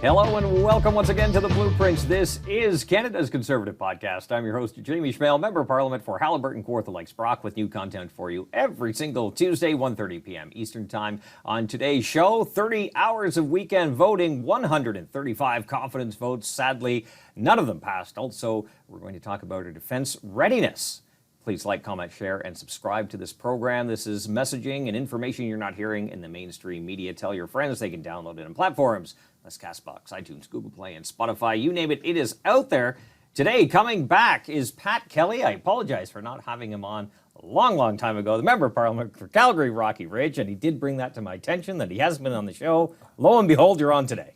Hello and welcome once again to The Blueprints. This is Canada's Conservative Podcast. I'm your host, Jamie Schmale, Member of Parliament for Haliburton, Kawartha Lakes, Brock, with new content for you every single Tuesday, 1:30 p.m. Eastern Time. On today's show, 30 hours of weekend voting, 135 confidence votes. Sadly, none of them passed. Also, we're going to talk about our defense readiness. Please like, comment, share, and subscribe to this program. This is messaging and information you're not hearing in the mainstream media. Tell your friends they can download it on platforms. That's CastBox, iTunes, Google Play, and Spotify. You name it, it is out there. Today, coming back is Pat Kelly. I apologize for not having him on a long time ago. The Member of Parliament for Calgary, Rocky Ridge, and he did bring that to my attention that he hasn't been on the show. Lo and behold, you're on today.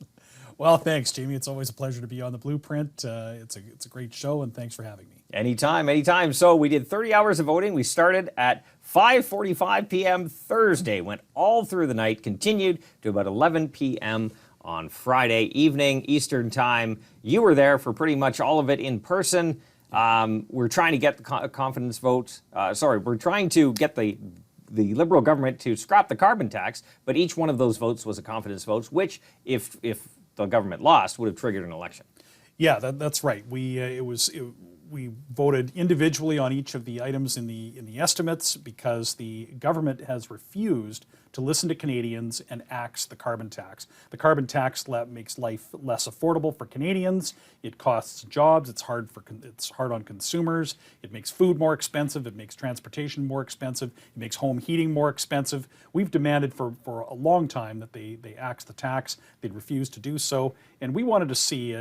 Well, thanks, Jamie. It's always a pleasure to be on The Blueprint. It's a great show, and thanks for having me. Anytime. So we did 30 hours of voting. We started at 5:45 p.m. Thursday, went all through the night, continued to about 11 p.m. on Friday evening, Eastern Time. You were there for pretty much all of it in person. We're trying to get the confidence vote. We're trying to get the Liberal government to scrap the carbon tax, but each one of those votes was a confidence vote, which, if the government lost, would have triggered an election. Yeah, that's right. We voted individually on each of the items in the estimates because the government has refused to listen to Canadians and axe the carbon tax. The carbon tax makes life less affordable for Canadians. It costs jobs. It's hard on consumers. It makes food more expensive. It makes transportation more expensive. It makes home heating more expensive. We've demanded for a long time that they axe the tax. They'd refused to do so, and we wanted to see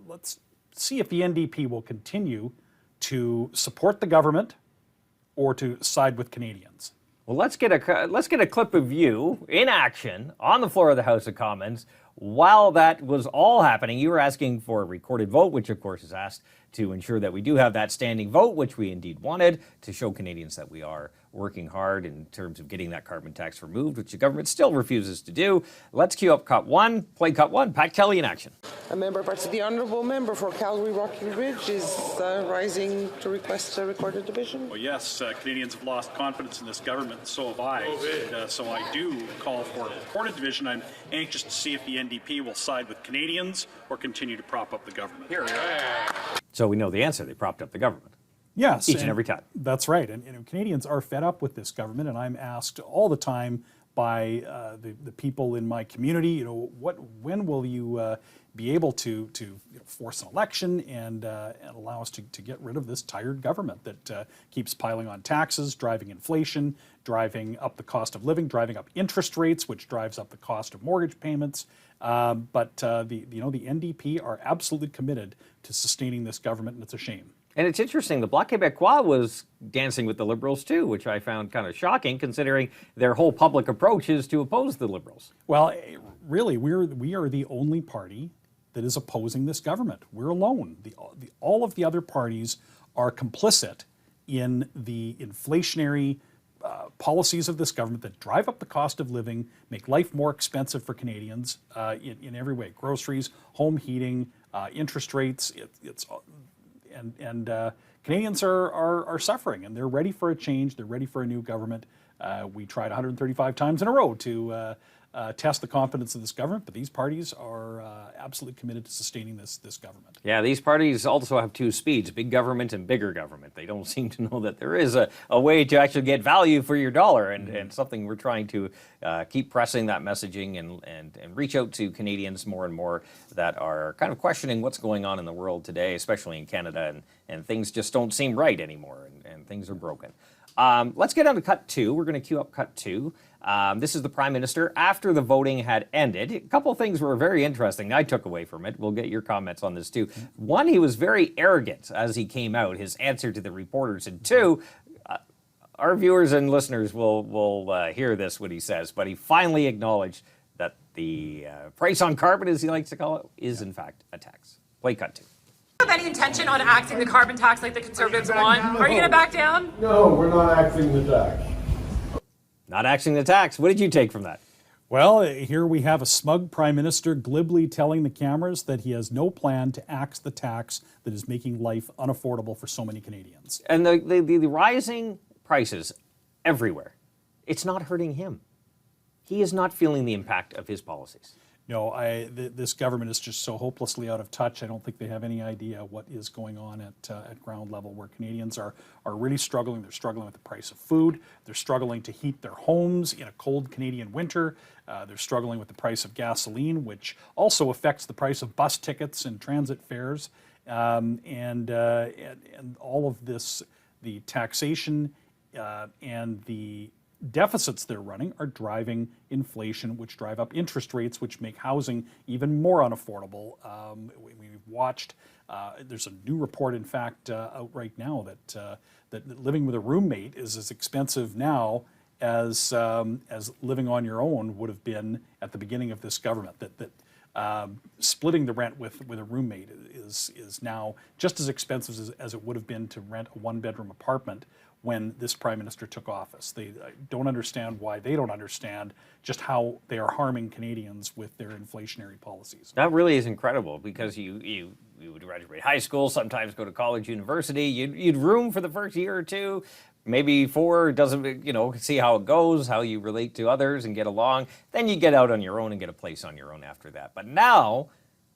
let's see if the NDP will continue to support the government or to side with Canadians. Well, let's get a clip of you in action on the floor of the House of Commons while that was all happening. You were asking for a recorded vote, which of course is asked to ensure that we do have that standing vote, which we indeed wanted, to show Canadians that we are working hard in terms of getting that carbon tax removed, which the government still refuses to do. Let's cue up cut one, play cut one. Pat Kelly in action. A member, but the honourable member for Calgary Rocky Ridge is rising to request a recorded division. Well, yes, Canadians have lost confidence in this government, and so have I. And, so I do call for a recorded division. I'm anxious to see if the NDP will side with Canadians or continue to prop up the government. Here. So we know the answer. They propped up the government. Yes. Each and every time. That's right. And Canadians are fed up with this government, and I'm asked all the time by the people in my community, when will you be able to force an election and allow us to get rid of this tired government that keeps piling on taxes, driving inflation, driving up the cost of living, driving up interest rates, which drives up the cost of mortgage payments. But the NDP are absolutely committed to sustaining this government, and it's a shame. And it's interesting, the Bloc Québécois was dancing with the Liberals too, which I found kind of shocking considering their whole public approach is to oppose the Liberals. Well, really, we are the only party that is opposing this government. We're alone. All of the other parties are complicit in the inflationary policies of this government that drive up the cost of living, make life more expensive for Canadians in every way. Groceries, home heating, interest rates, and Canadians are suffering, and they're ready for a change. They're ready for a new government. We tried 135 times in a row to test the confidence of this government, but these parties are absolutely committed to sustaining this government. Yeah, these parties also have two speeds, big government and bigger government. They don't seem to know that there is a way to actually get value for your dollar, and something we're trying to keep pressing that messaging and reach out to Canadians more and more that are kind of questioning what's going on in the world today, especially in Canada, and things just don't seem right anymore, and things are broken. Let's get on to cut two. We're going to cue up cut two. This is the Prime Minister after the voting had ended. A couple of things were very interesting I took away from it. We'll get your comments on this too. One, he was very arrogant as he came out, his answer to the reporters. And two, our viewers and listeners will hear this, what he says, but he finally acknowledged that the price on carbon, as he likes to call it, is in fact a tax. Play cut two. Have any intention on axing the carbon tax like the Conservatives want? Are you going to back down? No, we're not axing the tax. Not axing the tax. What did you take from that? Well, here we have a smug Prime Minister glibly telling the cameras that he has no plan to axe the tax that is making life unaffordable for so many Canadians. And the rising prices everywhere, it's not hurting him. He is not feeling the impact of his policies. This government is just so hopelessly out of touch. I don't think they have any idea what is going on at ground level, where Canadians are really struggling. They're struggling with the price of food. They're struggling to heat their homes in a cold Canadian winter. They're struggling with the price of gasoline, which also affects the price of bus tickets and transit fares. And all of this, the taxation and the deficits they're running are driving inflation, which drive up interest rates, which make housing even more unaffordable. We've watched, there's a new report, in fact, out right now that living with a roommate is as expensive now as living on your own would have been at the beginning of this government. Splitting the rent with a roommate is now just as expensive as it would have been to rent a one-bedroom apartment when this Prime Minister took office. They don't understand why they don't understand just how they are harming Canadians with their inflationary policies. That really is incredible, because you would graduate high school, sometimes go to college, university, you'd room for the first year or two, maybe 4, doesn't, see how it goes, how you relate to others and get along. Then you get out on your own and get a place on your own after that. But now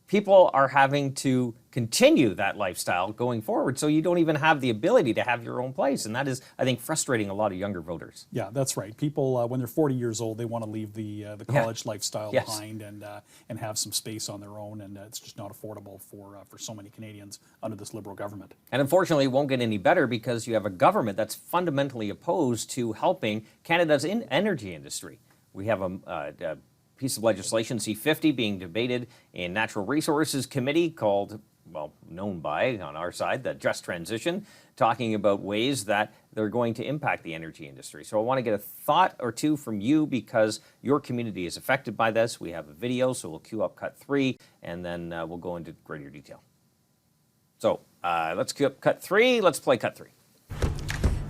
people are having to continue that lifestyle going forward, so you don't even have the ability to have your own place. And that is, I think, frustrating a lot of younger voters. Yeah, that's right. People, when they're 40 years old, they want to leave the college lifestyle behind and have some space on their own, and it's just not affordable for so many Canadians under this Liberal government. And unfortunately, it won't get any better, because you have a government that's fundamentally opposed to helping Canada's energy industry. We have a piece of legislation, C-50, being debated in Natural Resources Committee called, known by, on our side, the Just Transition, talking about ways that they're going to impact the energy industry. So I want to get a thought or two from you, because your community is affected by this. We have a video, so we'll queue up cut 3, and then we'll go into greater detail. So let's queue up cut 3. Let's play cut 3.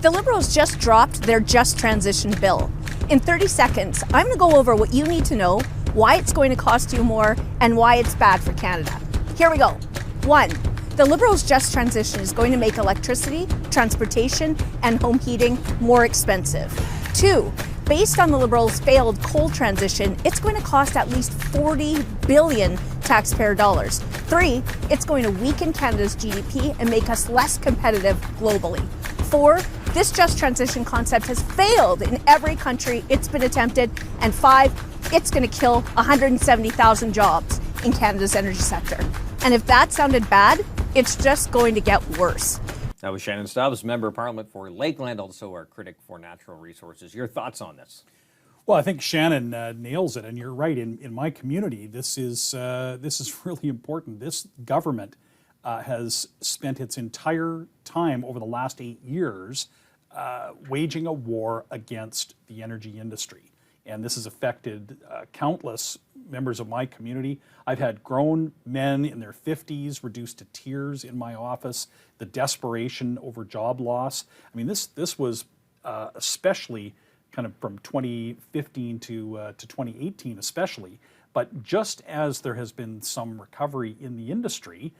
The Liberals just dropped their Just Transition bill. In 30 seconds, I'm going to go over what you need to know, why it's going to cost you more, and why it's bad for Canada. Here we go. 1. The Liberals' Just Transition is going to make electricity, transportation, and home heating more expensive. 2. Based on the Liberals' failed coal transition, it's going to cost at least $40 billion taxpayer dollars. 3. It's going to weaken Canada's GDP and make us less competitive globally. 4. This Just Transition concept has failed in every country it's been attempted. And 5. It's going to kill 170,000 jobs in Canada's energy sector. And if that sounded bad, it's just going to get worse. That was Shannon Stubbs, Member of Parliament for Lakeland, also our critic for natural resources. Your thoughts on this? Well, I think Shannon nails it, and you're right. In my community, this is really important. This government has spent its entire time over the last 8 years waging a war against the energy industry. And this has affected countless members of my community. I've had grown men in their 50s reduced to tears in my office, the desperation over job loss. I mean, this was especially kind of from 2015 to 2018 especially. But just as there has been some recovery in the industry,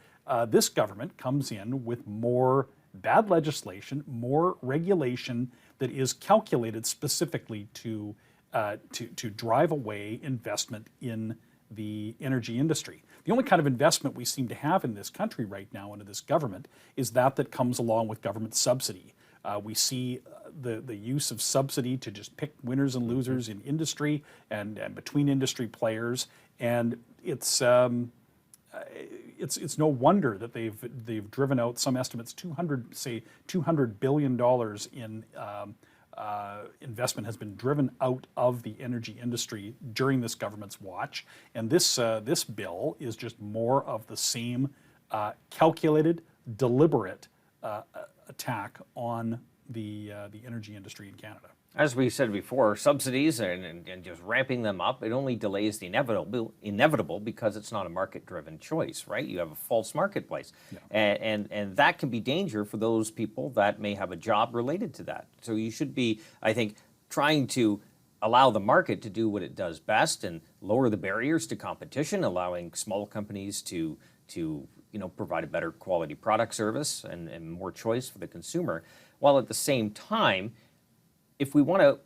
this government comes in with more bad legislation, more regulation that is calculated specifically to drive away investment in the energy industry. The only kind of investment we seem to have in this country right now under this government is that comes along with government subsidy. We see the use of subsidy to just pick winners and losers in industry and between industry players, and it's no wonder that they've driven out, some estimates, $200 billion in investment has been driven out of the energy industry during this government's watch. And this bill is just more of the same calculated, deliberate attack on the energy industry in Canada. As we said before, subsidies and just ramping them up, it only delays the inevitable because it's not a market-driven choice, right? You have a false marketplace. Yeah. And that can be danger for those people that may have a job related to that. So you should be, I think, trying to allow the market to do what it does best and lower the barriers to competition, allowing small companies to provide a better quality product service and more choice for the consumer, while at the same time, if we want to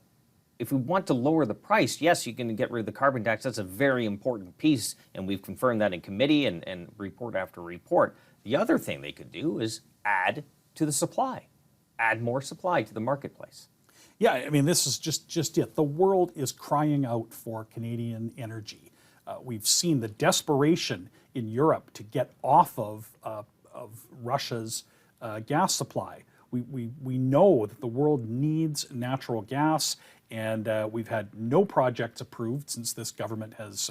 if we want to lower the price, yes, you can get rid of the carbon tax. That's a very important piece, and we've confirmed that in committee and report after report. The other thing they could do is add to the supply, add more supply to the marketplace. Yeah, I mean, this is just it. The world is crying out for Canadian energy. We've seen the desperation in Europe to get off of Russia's gas supply. We know that the world needs natural gas, and we've had no projects approved since this government has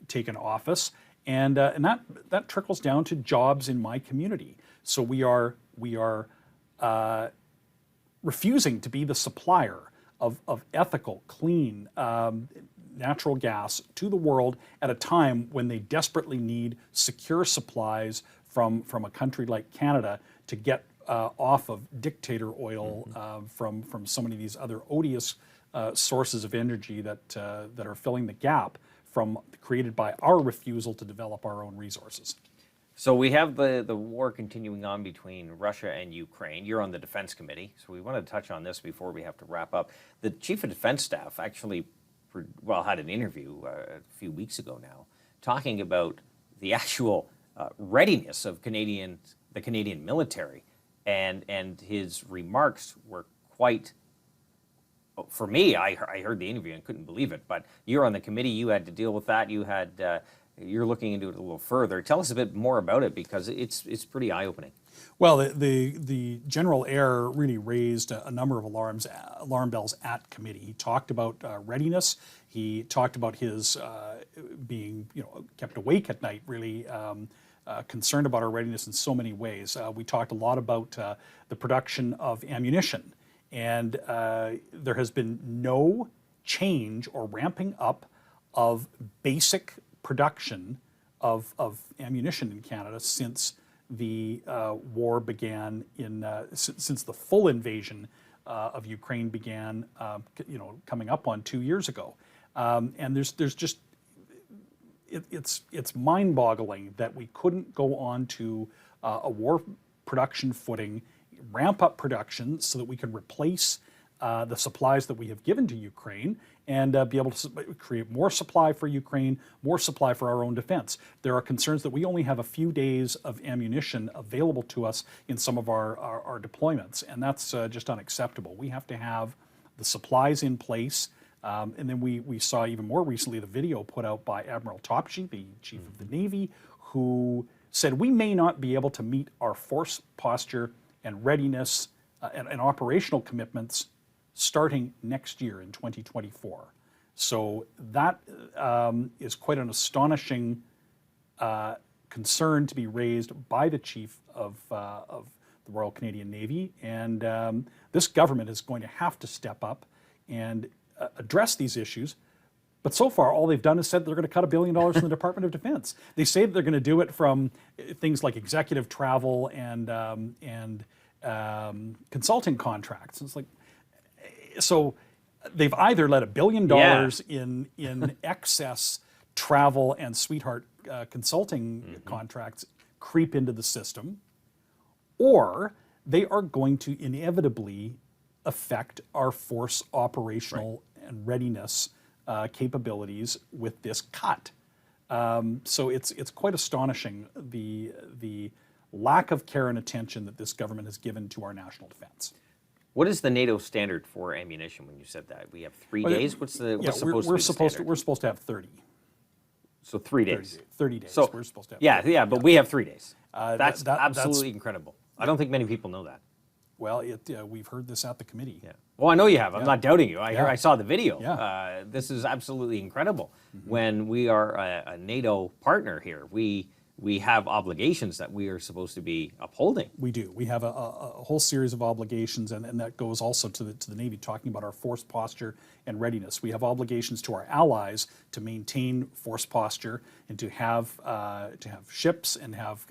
taken office, and that trickles down to jobs in my community. So we are refusing to be the supplier of ethical, clean natural gas to the world at a time when they desperately need secure supplies from a country like Canada to get off of dictator oil from so many of these other odious sources of energy that are filling the gap created by our refusal to develop our own resources. So we have the war continuing on between Russia and Ukraine. You're on the Defense Committee, so we want to touch on this before we have to wrap up. The Chief of Defense Staff actually had an interview a few weeks ago now talking about the actual readiness of the Canadian military, and his remarks were quite, for me, I heard the interview and couldn't believe it, but you're on the committee, you had to deal with that, you're looking into it a little further. Tell us a bit more about it, because it's pretty eye-opening. Well, the General Air really raised a number of alarm bells at committee. He talked about readiness. He talked about his being kept awake at night, really concerned about our readiness in so many ways. We talked a lot about the production of ammunition, and there has been no change or ramping up of basic production of ammunition in Canada since the war began since the full invasion of Ukraine began, coming up on 2 years ago. And there's just, it's mind-boggling that we couldn't go on to a war production footing, ramp up production so that we can replace the supplies that we have given to Ukraine, and be able to create more supply for Ukraine, more supply for our own defense. There are concerns that we only have a few days of ammunition available to us in some of our deployments, and that's just unacceptable. We have to have the supplies in place. And then we saw even more recently the video put out by Admiral Topsy, the Chief of the Navy, who said we may not be able to meet our force posture and readiness and operational commitments starting next year in 2024. So that is quite an astonishing concern to be raised by the Chief of the Royal Canadian Navy. And this government is going to have to step up and address these issues. But so far, all they've done is said they're going to cut $1 billion in the Department of Defense. They say that they're going to do it from things like executive travel and consulting contracts. It's like, so they've either let $1 billion in excess travel and sweetheart consulting contracts creep into the system, or they are going to inevitably affect our force operational and readiness capabilities with this cut. So it's quite astonishing the lack of care and attention that this government has given to our national defense. What is the NATO standard for ammunition when you said that? We have 3 days? What's supposed to be the standard? We're supposed to have 30. So 3 days. 30 days. So, we're supposed to have 30. Yeah, but we have 3 days. That's absolutely that's incredible. I don't think many people know that. Well, we've heard this at the committee. Yeah. Well, I know you have. I'm not doubting you. I saw the video. Yeah. This is absolutely incredible. When we are a NATO partner here, we have obligations that we are supposed to be upholding. We do. We have a whole series of obligations, and that goes also to the Navy, talking about our force posture and readiness. We have obligations to our allies to maintain force posture and to have ships and have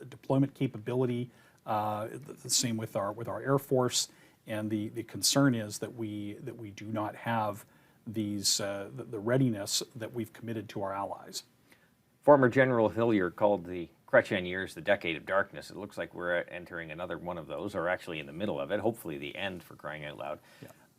deployment capability. The same with our Air Force, and the concern is that we do not have these the readiness that we've committed to our allies. Former General Hillier called the Chrétien years the decade of darkness. It looks like we're entering another one of those, or actually in the middle of it, hopefully the end, for crying out loud.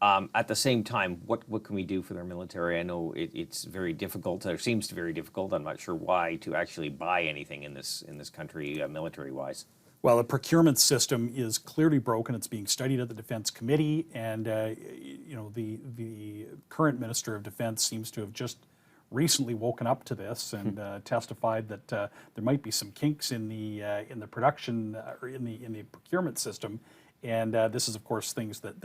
At the same time, what can we do for their military? I know it's very difficult, or seems very difficult. I'm not sure why to actually buy anything in this country, military-wise. Well, the procurement system is clearly broken. It's being studied at the Defense Committee, and the current Minister of Defense seems to have just recently woken up to this and testified that there might be some kinks in the production or in the procurement system. And this is, of course, things that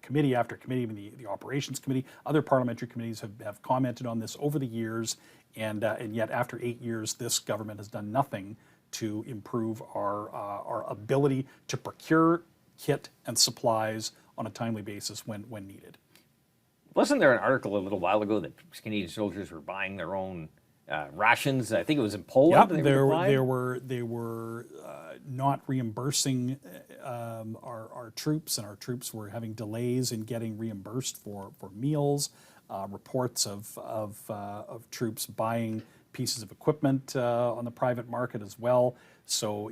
committee after committee, even the Operations Committee, other parliamentary committees have commented on this over the years, and yet after 8 years, this government has done nothing to improve our ability to procure kit and supplies on a timely basis when needed. Wasn't there an article a little while ago that Canadian soldiers were buying their own rations? I think it was in Poland. Yep, they were not reimbursing our troops, and our troops were having delays in getting reimbursed for meals. Reports of troops buying pieces of equipment on the private market as well. So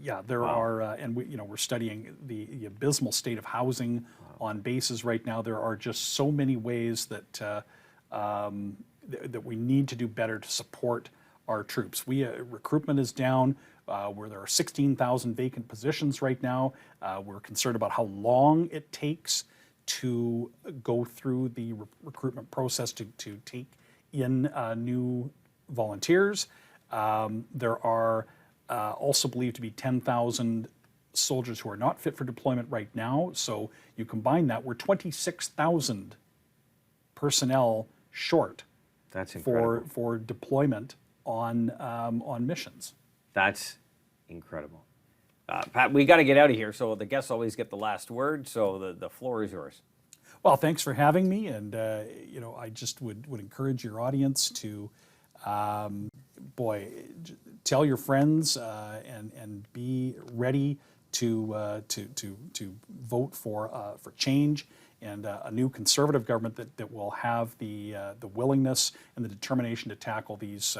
yeah, there are, and we're studying the abysmal state of housing on bases right now. There are just so many ways that that we need to do better to support our troops. Recruitment is down, where there are 16,000 vacant positions right now. We're concerned about how long it takes to go through the recruitment process to take in new volunteers. There are also believed to be 10,000 soldiers who are not fit for deployment right now. So you combine that, we're 26,000 personnel short. That's incredible. For deployment on missions. That's incredible. Pat, we got to get out of here, so the guests always get the last word, so the floor is yours. Well, thanks for having me, and I just would encourage your audience to, tell your friends and be ready to vote for change and a new Conservative government that will have the willingness and the determination to tackle these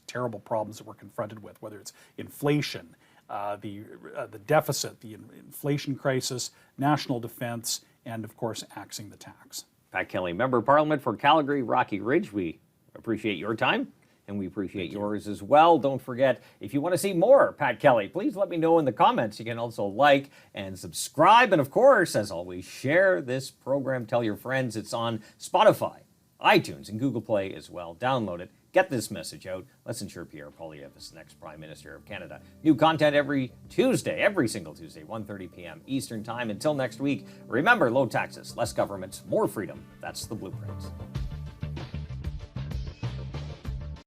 terrible problems that we're confronted with, whether it's inflation, the deficit, the inflation crisis, national defense, and of course, axing the tax. Pat Kelly, Member of Parliament for Calgary, Rocky Ridge. We appreciate your time, and we appreciate yours as well. Don't forget, if you want to see more Pat Kelly, please let me know in the comments. You can also like and subscribe, and of course, as always, share this program. Tell your friends. It's on Spotify, iTunes, and Google Play as well. Download it. Get this message out. Let's ensure Pierre Poilievre is the next Prime Minister of Canada. New content every Tuesday, every single Tuesday, 1:30 p.m. Eastern Time. Until next week, remember, low taxes, less government, more freedom. That's the blueprint.